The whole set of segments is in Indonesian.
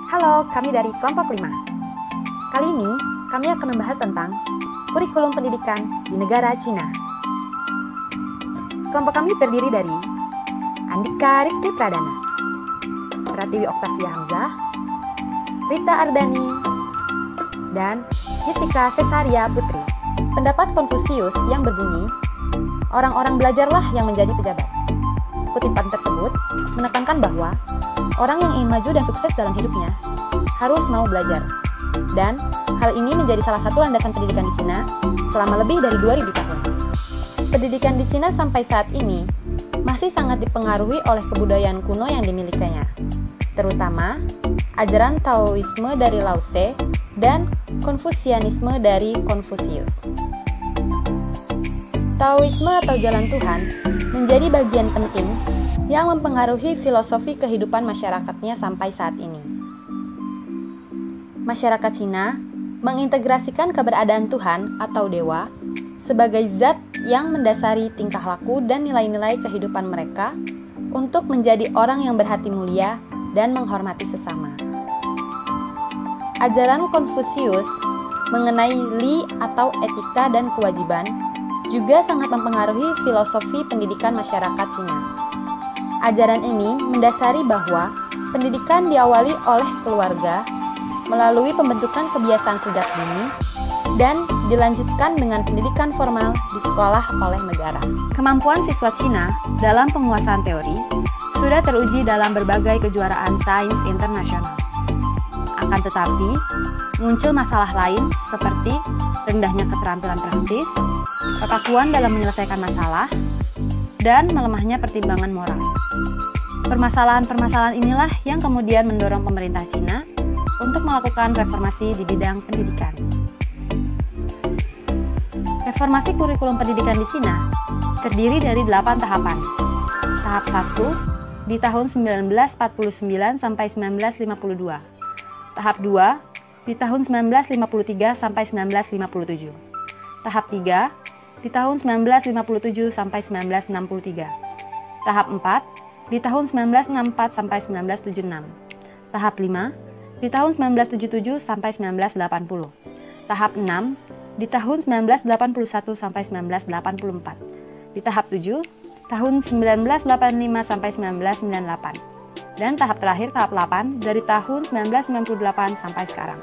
Halo, kami dari kelompok 5. Kali ini, kami akan membahas tentang kurikulum pendidikan di negara Cina. Kelompok kami terdiri dari Andika Rizky Pradana, Pratiwi Oktavia Hamzah, Rita Ardani, dan Jessica Cesaria Putri. Pendapat Konfusius yang berbunyi, orang-orang belajarlah yang menjadi pejabat. Kutipan tersebut menekankan bahwa orang yang ingin maju dan sukses dalam hidupnya harus mau belajar. Dan hal ini menjadi salah satu landasan pendidikan di Cina selama lebih dari 2000 tahun. Pendidikan di Cina sampai saat ini masih sangat dipengaruhi oleh kebudayaan kuno yang dimilikinya, terutama ajaran Taoisme dari Lao Tse dan Konfusianisme dari Konfusius. Taoisme atau jalan Tuhan menjadi bagian penting yang mempengaruhi filosofi kehidupan masyarakatnya sampai saat ini. Masyarakat Cina mengintegrasikan keberadaan Tuhan atau dewa sebagai zat yang mendasari tingkah laku dan nilai-nilai kehidupan mereka untuk menjadi orang yang berhati mulia dan menghormati sesama. Ajaran Konfusius mengenai li atau etika dan kewajiban juga sangat mempengaruhi filosofi pendidikan masyarakat Cina. Ajaran ini mendasari bahwa pendidikan diawali oleh keluarga melalui pembentukan kebiasaan sejak dini dan dilanjutkan dengan pendidikan formal di sekolah oleh negara. Kemampuan siswa Cina dalam penguasaan teori sudah teruji dalam berbagai kejuaraan sains internasional. Akan tetapi, muncul masalah lain seperti rendahnya keterampilan praktis, kekakuan dalam menyelesaikan masalah, dan melemahnya pertimbangan moral. Permasalahan-permasalahan inilah yang kemudian mendorong pemerintah Cina untuk melakukan reformasi di bidang pendidikan. Reformasi kurikulum pendidikan di Cina terdiri dari 8 tahapan. Tahap 1 di tahun 1949 sampai 1952. Tahap 2 di tahun 1953 sampai 1957. Tahap 3 di tahun 1957 sampai 1963. Tahap 4 di tahun 1964 sampai 1976. Tahap 5 di tahun 1977 sampai 1980. Tahap 6 di tahun 1981 sampai 1984. Di tahap 7 tahun 1985 sampai 1998. Dan tahap terakhir tahap 8 dari tahun 1998 sampai sekarang.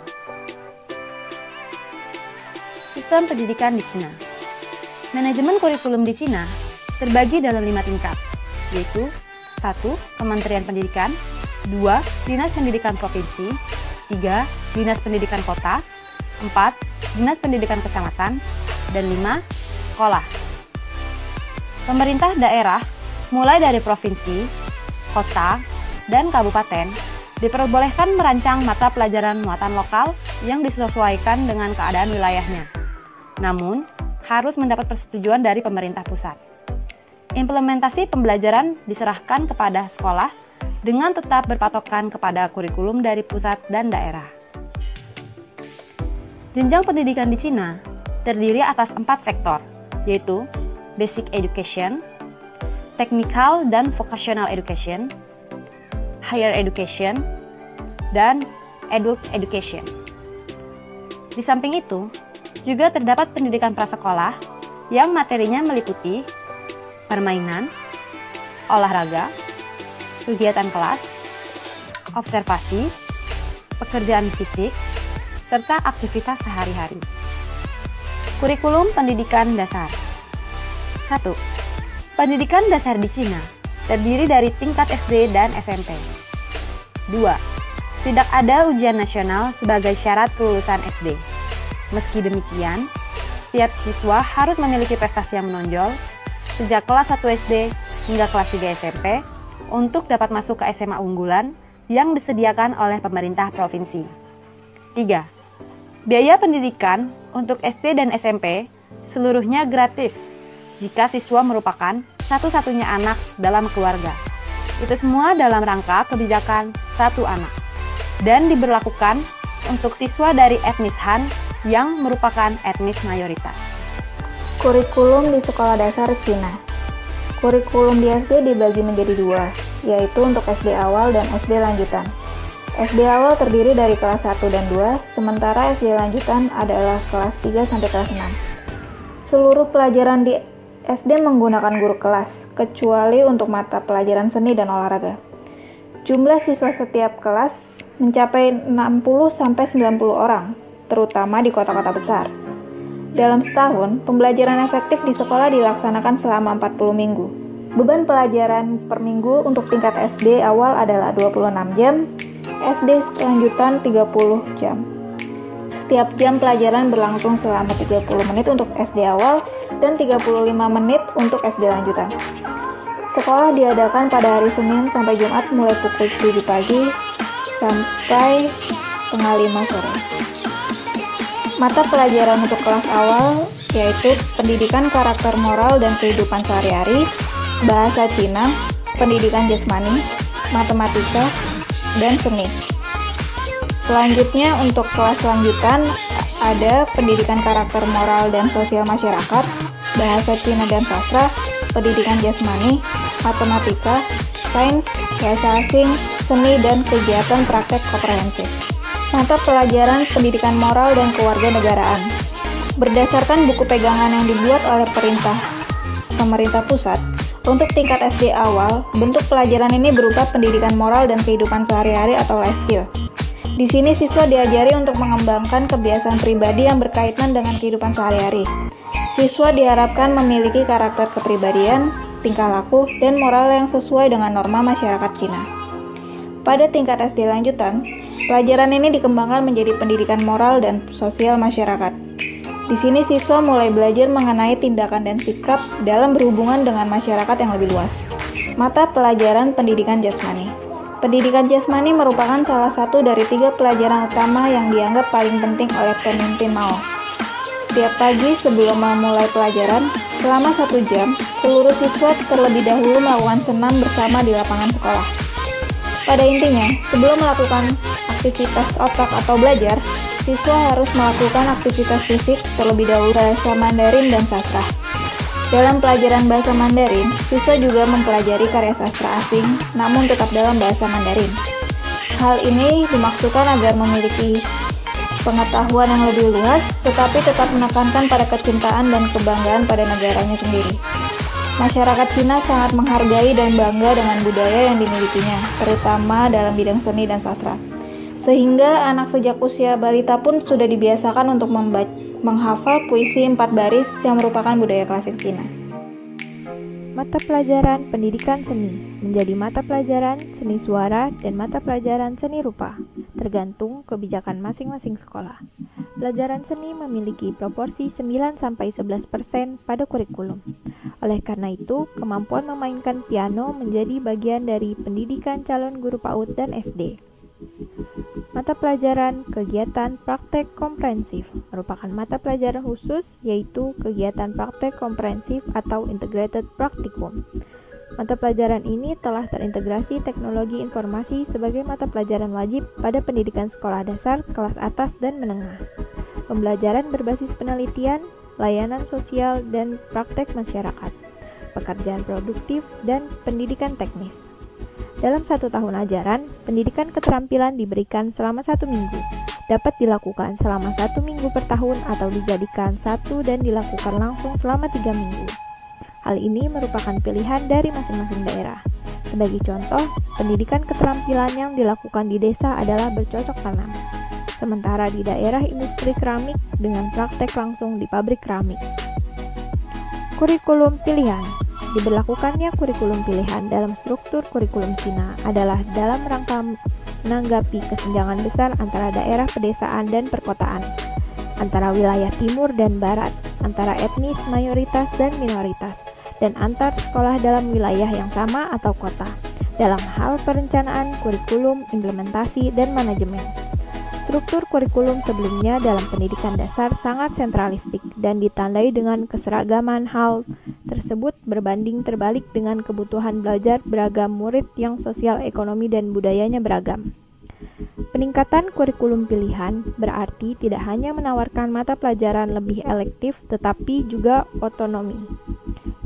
Sistem pendidikan di Cina. Manajemen kurikulum di Cina terbagi dalam 5 tingkat, yaitu 1. Kementerian Pendidikan, 2. Dinas Pendidikan Provinsi, 3. Dinas Pendidikan Kota, 4. Dinas Pendidikan Kecamatan, dan 5. Sekolah. Pemerintah daerah, mulai dari provinsi, kota, dan kabupaten, diperbolehkan merancang mata pelajaran muatan lokal yang disesuaikan dengan keadaan wilayahnya. Namun, harus mendapat persetujuan dari pemerintah pusat. Implementasi pembelajaran diserahkan kepada sekolah dengan tetap berpatokan kepada kurikulum dari pusat dan daerah. Jenjang pendidikan di Cina terdiri atas 4 sektor, yaitu Basic Education, Technical dan Vocational Education, Higher Education, dan Adult Education. Di samping itu, juga terdapat pendidikan prasekolah yang materinya meliputi permainan, olahraga, kegiatan kelas, observasi, pekerjaan fisik, serta aktivitas sehari-hari. Kurikulum pendidikan dasar. 1. Pendidikan dasar di Cina terdiri dari tingkat SD dan SMP. 2. Tidak ada ujian nasional sebagai syarat kelulusan SD. Meski demikian, setiap siswa harus memiliki prestasi yang menonjol sejak kelas 1 SD hingga kelas 3 SMP untuk dapat masuk ke SMA unggulan yang disediakan oleh pemerintah provinsi. 3. Biaya pendidikan untuk SD dan SMP seluruhnya gratis jika siswa merupakan satu-satunya anak dalam keluarga. Itu semua dalam rangka kebijakan satu anak dan diberlakukan untuk siswa dari etnis Han yang merupakan etnis mayoritas. Kurikulum di sekolah dasar Cina. Kurikulum di SD dibagi menjadi 2, yaitu untuk SD awal dan SD lanjutan. SD awal terdiri dari kelas 1 dan 2, sementara SD lanjutan adalah kelas 3 sampai kelas 6. Seluruh pelajaran di SD menggunakan guru kelas, kecuali untuk mata pelajaran seni dan olahraga. Jumlah siswa setiap kelas mencapai 60-90 orang, terutama di kota-kota besar. Dalam setahun, pembelajaran efektif di sekolah dilaksanakan selama 40 minggu. Beban pelajaran per minggu untuk tingkat SD awal adalah 26 jam, SD lanjutan 30 jam. Setiap jam pelajaran berlangsung selama 30 menit untuk SD awal dan 35 menit untuk SD lanjutan. Sekolah diadakan pada hari Senin sampai Jumat mulai pukul 7 pagi sampai setengah 5 sore. Mata pelajaran untuk kelas awal yaitu pendidikan karakter moral dan kehidupan sehari-hari, bahasa Cina, pendidikan jasmani, matematika, dan seni. Selanjutnya untuk kelas lanjutan ada pendidikan karakter moral dan sosial masyarakat, bahasa Cina dan sastra, pendidikan jasmani, matematika, sains, bahasa asing, seni, dan kegiatan praktek komprehensif. Mata pelajaran pendidikan moral dan kewarganegaraan. Berdasarkan buku pegangan yang dibuat oleh pemerintah pusat, untuk tingkat SD awal, bentuk pelajaran ini berupa pendidikan moral dan kehidupan sehari-hari atau life skill. Di sini siswa diajari untuk mengembangkan kebiasaan pribadi yang berkaitan dengan kehidupan sehari-hari. Siswa diharapkan memiliki karakter kepribadian, tingkah laku, dan moral yang sesuai dengan norma masyarakat Cina. Pada tingkat SD lanjutan, pelajaran ini dikembangkan menjadi pendidikan moral dan sosial masyarakat. Di sini siswa mulai belajar mengenai tindakan dan sikap dalam berhubungan dengan masyarakat yang lebih luas. Mata pelajaran pendidikan jasmani. Pendidikan jasmani merupakan salah satu dari 3 pelajaran utama yang dianggap paling penting oleh pemimpin Mao. Setiap pagi sebelum memulai pelajaran, selama 1 jam, seluruh siswa terlebih dahulu melakukan senam bersama di lapangan sekolah. Pada intinya, sebelum melakukan aktivitas otak atau belajar, siswa harus melakukan aktivitas fisik terlebih dahulu bahasa Mandarin dan sastra. Dalam pelajaran bahasa Mandarin, siswa juga mempelajari karya sastra asing, namun tetap dalam bahasa Mandarin. Hal ini dimaksudkan agar memiliki pengetahuan yang lebih luas, tetapi tetap menekankan pada kecintaan dan kebanggaan pada negaranya sendiri. Masyarakat Cina sangat menghargai dan bangga dengan budaya yang dimilikinya, terutama dalam bidang seni dan sastra. Sehingga anak sejak usia balita pun sudah dibiasakan untuk menghafal puisi 4 baris yang merupakan budaya klasik Cina. Mata pelajaran pendidikan seni menjadi mata pelajaran seni suara dan mata pelajaran seni rupa, tergantung kebijakan masing-masing sekolah. Pelajaran seni memiliki proporsi 9-11% pada kurikulum. Oleh karena itu, kemampuan memainkan piano menjadi bagian dari pendidikan calon guru PAUD dan SD. Mata pelajaran kegiatan praktek komprehensif merupakan mata pelajaran khusus, yaitu kegiatan praktek komprehensif atau integrated practicum. Mata pelajaran ini telah terintegrasi teknologi informasi sebagai mata pelajaran wajib pada pendidikan sekolah dasar, kelas atas, dan menengah. Pembelajaran berbasis penelitian, layanan sosial, dan praktek masyarakat, pekerjaan produktif, dan pendidikan teknis. Dalam 1 tahun ajaran, pendidikan keterampilan diberikan selama 1 minggu, dapat dilakukan selama 1 minggu per tahun atau dijadikan 1 dan dilakukan langsung selama 3 minggu. Hal ini merupakan pilihan dari masing-masing daerah. Sebagai contoh, pendidikan keterampilan yang dilakukan di desa adalah bercocok tanam, sementara di daerah industri keramik dengan praktek langsung di pabrik keramik. Kurikulum pilihan. Diberlakukannya kurikulum pilihan dalam struktur kurikulum Cina adalah dalam rangka menanggapi kesenjangan besar antara daerah pedesaan dan perkotaan, antara wilayah timur dan barat, antara etnis mayoritas dan minoritas, dan antar sekolah dalam wilayah yang sama atau kota, dalam hal perencanaan, kurikulum, implementasi, dan manajemen. Struktur kurikulum sebelumnya dalam pendidikan dasar sangat sentralistik dan ditandai dengan keseragaman. Hal tersebut berbanding terbalik dengan kebutuhan belajar beragam murid yang sosial, ekonomi, dan budayanya beragam. Peningkatan kurikulum pilihan berarti tidak hanya menawarkan mata pelajaran lebih elektif, tetapi juga otonomi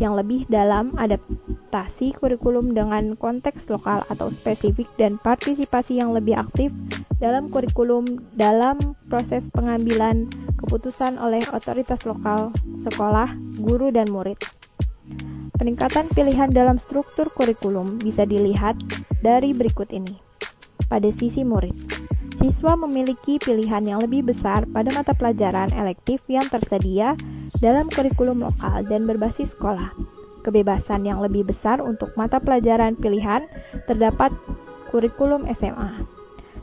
yang lebih dalam adaptasi adaptasi kurikulum dengan konteks lokal atau spesifik dan partisipasi yang lebih aktif dalam kurikulum dalam proses pengambilan keputusan oleh otoritas lokal, sekolah, guru, dan murid. Peningkatan pilihan dalam struktur kurikulum bisa dilihat dari berikut ini. Pada sisi murid, siswa memiliki pilihan yang lebih besar pada mata pelajaran elektif yang tersedia dalam kurikulum lokal dan berbasis sekolah. Kebebasan yang lebih besar untuk mata pelajaran pilihan terdapat kurikulum SMA.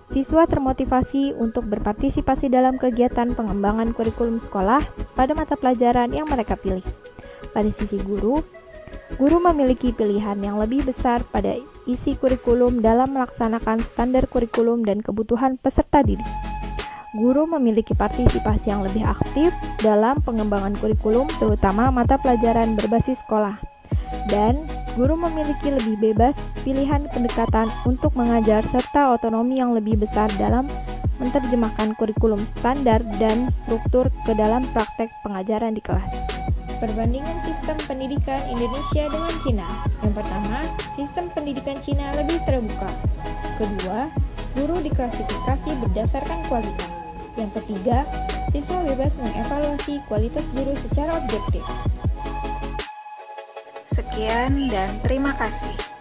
Siswa termotivasi untuk berpartisipasi dalam kegiatan pengembangan kurikulum sekolah pada mata pelajaran yang mereka pilih. Pada sisi guru memiliki pilihan yang lebih besar pada isi kurikulum dalam melaksanakan standar kurikulum dan kebutuhan peserta didik. Guru memiliki partisipasi yang lebih aktif dalam pengembangan kurikulum, terutama mata pelajaran berbasis sekolah. Dan guru memiliki lebih bebas pilihan pendekatan untuk mengajar serta otonomi yang lebih besar dalam menerjemahkan kurikulum standar dan struktur ke dalam praktek pengajaran di kelas. Perbandingan sistem pendidikan Indonesia dengan Cina. Yang pertama, sistem pendidikan Cina lebih terbuka. Kedua, guru diklasifikasi berdasarkan kualitas. Yang ketiga, siswa bebas mengevaluasi kualitas guru secara objektif. Sekian dan terima kasih.